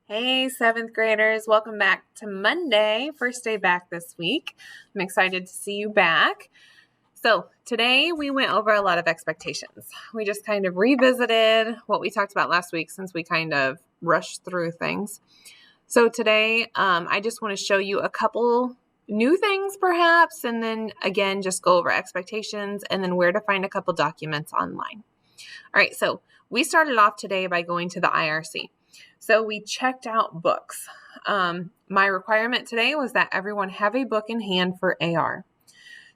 Hey, seventh graders, welcome back to Monday, first day back this week. I'm excited to see you back. So today we went over a lot of expectations. We just kind of revisited what we talked about last week since we kind of rushed through things. So today I just want to show you a couple new things perhaps, and then again, just go over expectations and then where to find a couple documents online. All right, so we started off today by going to the IRC. So we checked out books. My requirement today was that everyone have a book in hand for AR.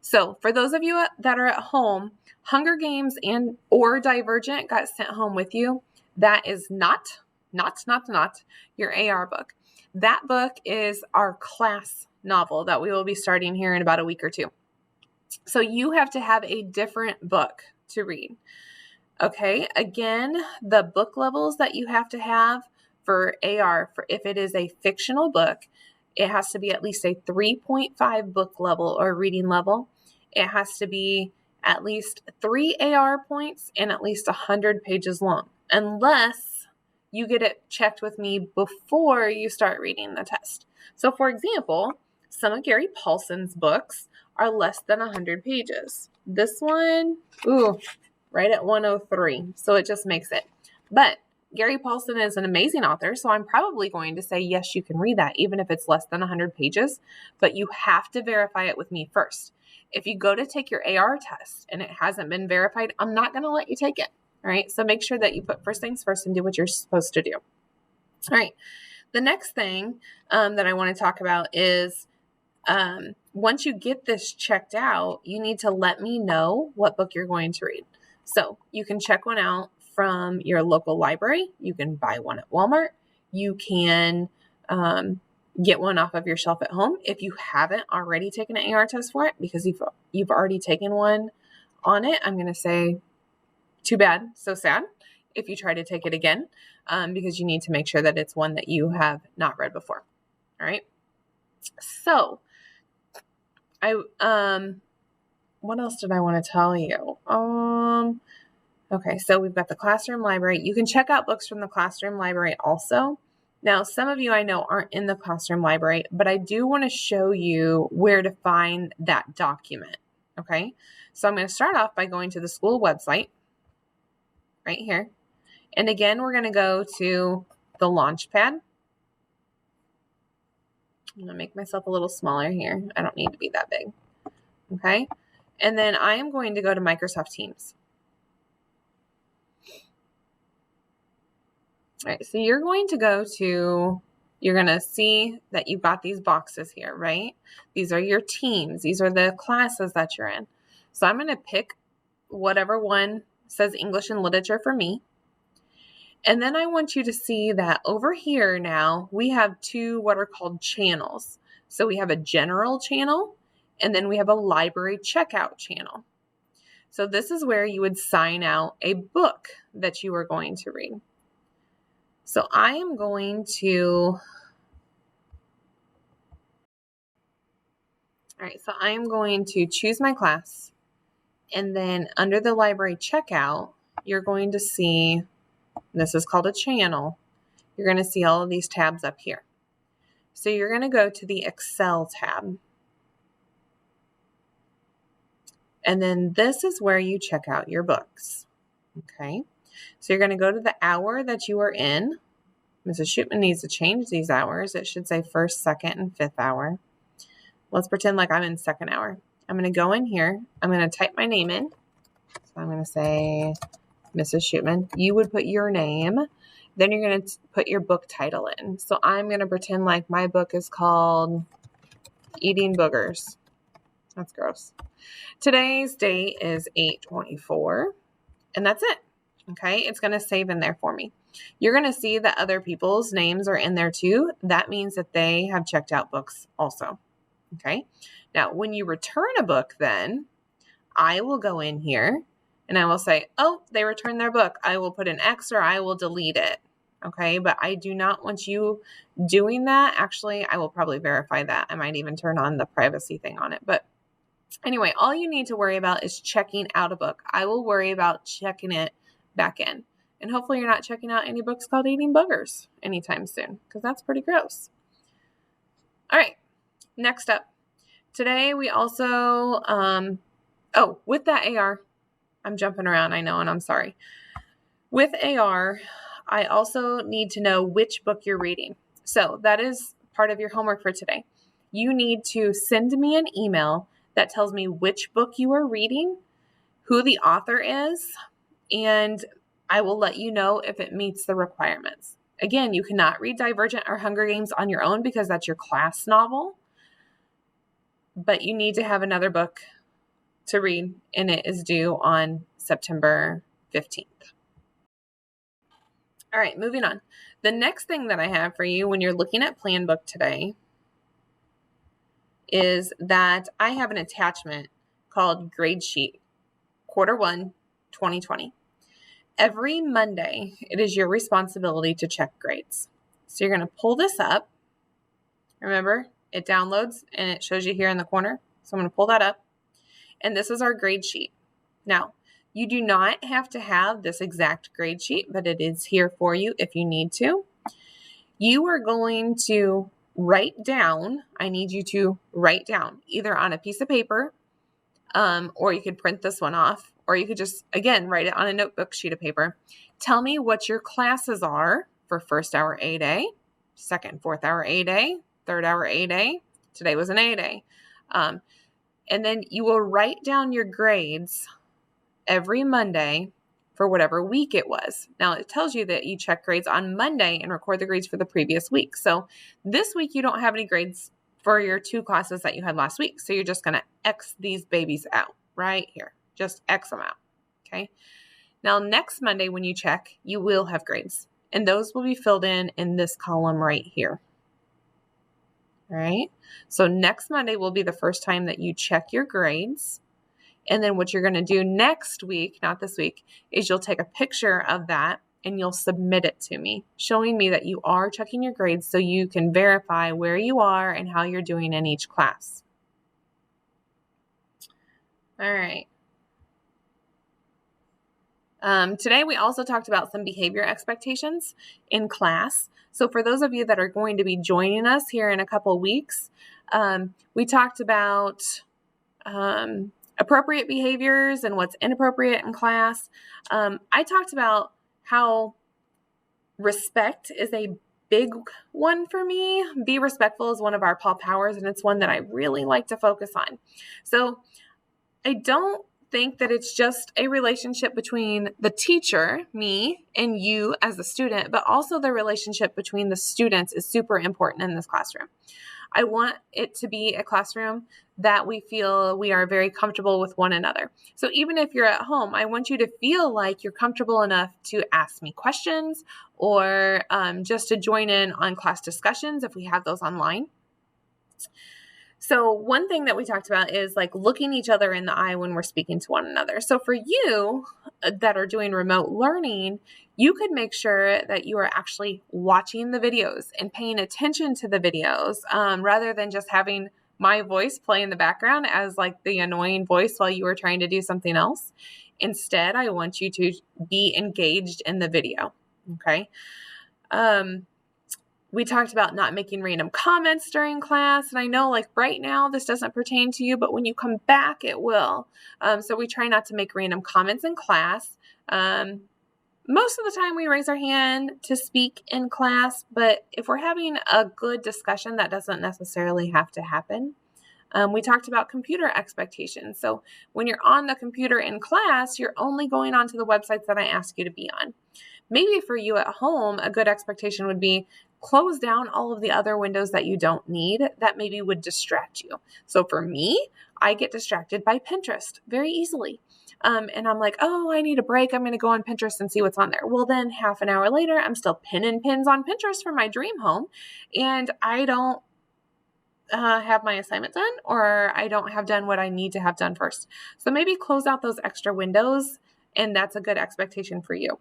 So for those of you that are at home, Hunger Games and or Divergent got sent home with you. That is not your AR book. That book is our class novel that we will be starting here in about a week or two. So you have to have a different book to read. Okay, again, the book levels that you have to have for AR, for if it is a fictional book, it has to be at least a 3.5 book level or reading level. It has to be at least 3 AR points and at least 100 pages long, unless you get it checked with me before you start reading the test. So for example, some of Gary Paulsen's books are less than 100 pages. This one, right at 103. So it just makes it. But Gary Paulsen is an amazing author, so I'm probably going to say, yes, you can read that, even if it's less than 100 pages, but you have to verify it with me first. If you go to take your AR test and it hasn't been verified, I'm not going to let you take it. All right. So make sure that you put first things first and do what you're supposed to do. All right. The next thing that I want to talk about is once you get this checked out, you need to let me know what book you're going to read. So you can check one out from your local library. You can buy one at Walmart. You can get one off of your shelf at home if you haven't already taken an AR test for it, because you've already taken one on it. I'm going to say too bad, so sad if you try to take it again, because you need to make sure that it's one that you have not read before. All right. So what else did I want to tell you? Okay, so we've got the classroom library. You can check out books from the classroom library also. Now, some of you I know aren't in the classroom library, but I do want to show you where to find that document. Okay, so I'm going to start off by going to the school website right here. And again, we're going to go to the Launchpad. I'm going to make myself a little smaller here. I don't need to be that big. Okay, and then I am going to go to Microsoft Teams. All right, so you're going to see that you've got these boxes here, right? These are your teams. These are the classes that you're in. So I'm going to pick whatever one says English and Literature for me. And then I want you to see that over here now, we have two what are called channels. So we have a general channel, and then we have a library checkout channel. So this is where you would sign out a book that you are going to read. So I am going to, choose my class, and then under the library checkout, you're going to see, this is called a channel. You're going to see all of these tabs up here. So you're going to go to the Excel tab. And then this is where you check out your books. Okay. So you're going to go to the hour that you are in. Mrs. Shootman needs to change these hours. It should say first, second, and fifth hour. Let's pretend like I'm in second hour. I'm going to go in here. I'm going to type my name in. So I'm going to say Mrs. Shootman. You would put your name. Then you're going to put your book title in. So I'm going to pretend like my book is called Eating Boogers. That's gross. Today's date is 8/24, and that's it. Okay, it's going to save in there for me. You're going to see that other people's names are in there too. That means that they have checked out books also. Okay, now when you return a book, then I will go in here and I will say, oh, they returned their book. I will put an X or I will delete it. Okay, but I do not want you doing that. Actually, I will probably verify that. I might even turn on the privacy thing on it. But anyway, all you need to worry about is checking out a book. I will worry about checking it back in. And hopefully you're not checking out any books called Eating Boogers anytime soon, because that's pretty gross. All right, next up. Today we also, with that AR, I'm jumping around, I know, and I'm sorry. With AR, I also need to know which book you're reading. So that is part of your homework for today. You need to send me an email that tells me which book you are reading, who the author is, and I will let you know if it meets the requirements. Again, you cannot read Divergent or Hunger Games on your own because that's your class novel, but you need to have another book to read, and it is due on September 15th. All right, moving on. The next thing that I have for you when you're looking at Plan Book today is that I have an attachment called Grade Sheet, Quarter 1, 2020. Every Monday, it is your responsibility to check grades. So you're going to pull this up. Remember, it downloads and it shows you here in the corner. So I'm going to pull that up. And this is our grade sheet. Now, you do not have to have this exact grade sheet, but it is here for you if you need to. You are going to write down, I need you to write down either on a piece of paper, or you could print this one off, or you could just, again, write it on a notebook sheet of paper. Tell me what your classes are for first hour A day, second, fourth hour A day, third hour A day. Today was an A day. And then you will write down your grades every Monday for whatever week it was. Now it tells you that you check grades on Monday and record the grades for the previous week. So this week you don't have any grades for your 2 classes that you had last week. So you're just going to X these babies out right here. Just X them out. Okay. Now next Monday when you check, you will have grades, and those will be filled in this column right here. All right. So next Monday will be the first time that you check your grades. And then what you're going to do next week, not this week, is you'll take a picture of that and you'll submit it to me, showing me that you are checking your grades so you can verify where you are and how you're doing in each class. All right. Today we also talked about some behavior expectations in class. So for those of you that are going to be joining us here in a couple of weeks, we talked about appropriate behaviors and what's inappropriate in class. I talked about how respect is a big one for me. Be respectful is one of our Paul Powers, and it's one that I really like to focus on. So I don't think that it's just a relationship between the teacher, me, and you as the student, but also the relationship between the students is super important in this classroom. I want it to be a classroom that we feel we are very comfortable with one another. So even if you're at home, I want you to feel like you're comfortable enough to ask me questions or just to join in on class discussions if we have those online. So one thing that we talked about is like looking each other in the eye when we're speaking to one another. So for you that are doing remote learning, you could make sure that you are actually watching the videos and paying attention to the videos rather than just having my voice play in the background as like the annoying voice while you were trying to do something else. Instead, I want you to be engaged in the video. Okay. We talked about not making random comments during class. And I know like right now, this doesn't pertain to you, but when you come back, it will. So we try not to make random comments in class. Most of the time we raise our hand to speak in class, but if we're having a good discussion, that doesn't necessarily have to happen. We talked about computer expectations. So when you're on the computer in class, you're only going onto the websites that I ask you to be on. Maybe for you at home, a good expectation would be close down all of the other windows that you don't need that maybe would distract you. So for me, I get distracted by Pinterest very easily. And I'm like, oh, I need a break. I'm going to go on Pinterest and see what's on there. Well, then half an hour later, I'm still pinning pins on Pinterest for my dream home. And I don't have my assignment done, or I don't have done what I need to have done first. So maybe close out those extra windows, and that's a good expectation for you.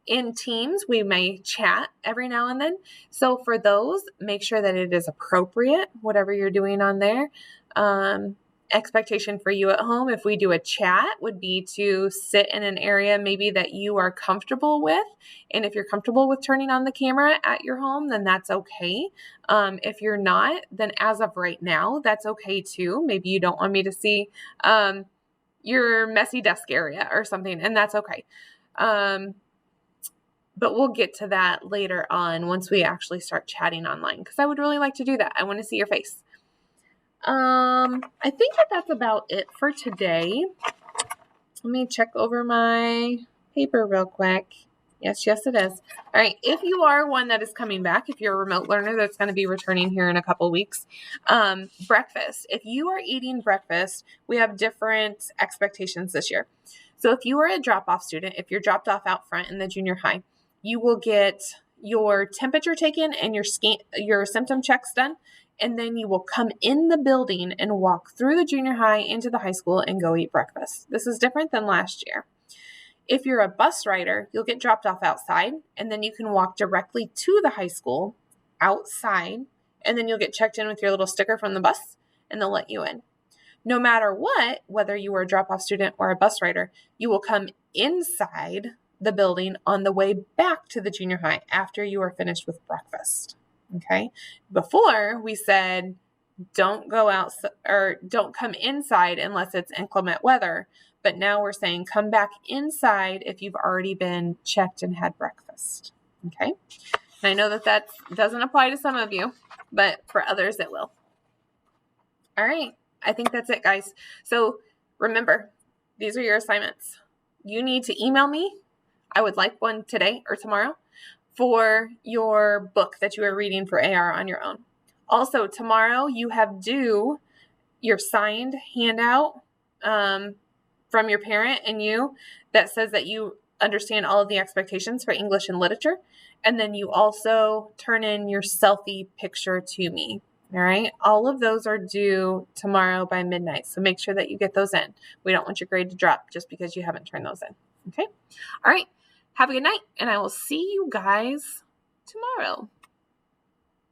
In Teams, we may chat every now and then. So for those, make sure that it is appropriate, whatever you're doing on there. And expectation for you at home, if we do a chat, would be to sit in an area maybe that you are comfortable with. And if you're comfortable with turning on the camera at your home, then that's okay. If you're not, then as of right now, that's okay too. Maybe you don't want me to see your messy desk area or something, and that's okay. But we'll get to that later on once we actually start chatting online, because I would really like to do that. I want to see your face. I think that's about it for today. Let me check over my paper real quick. Yes, it is. All right. If you are one that is coming back, if you're a remote learner that's going to be returning here in a couple weeks, breakfast. If you are eating breakfast, we have different expectations this year. So if you are a drop-off student, if you're dropped off out front in the junior high, you will get your temperature taken and your symptom checks done, and then you will come in the building and walk through the junior high into the high school and go eat breakfast. This is different than last year. If you're a bus rider, you'll get dropped off outside, and then you can walk directly to the high school outside, and then you'll get checked in with your little sticker from the bus, and they'll let you in. No matter what, whether you are a drop-off student or a bus rider, you will come inside the building on the way back to the junior high after you are finished with breakfast. Okay. Before we said, don't go outside or don't come inside unless it's inclement weather. But now we're saying come back inside if you've already been checked and had breakfast. Okay. And I know that doesn't apply to some of you, but for others it will. All right. I think that's it, guys. So remember, these are your assignments. You need to email me. I would like one today or tomorrow for your book that you are reading for AR on your own. Also, tomorrow you have due your signed handout from your parent and you that says that you understand all of the expectations for English and literature. And then you also turn in your selfie picture to me. All right. All of those are due tomorrow by midnight. So make sure that you get those in. We don't want your grade to drop just because you haven't turned those in. Okay. All right. Have a good night, and I will see you guys tomorrow.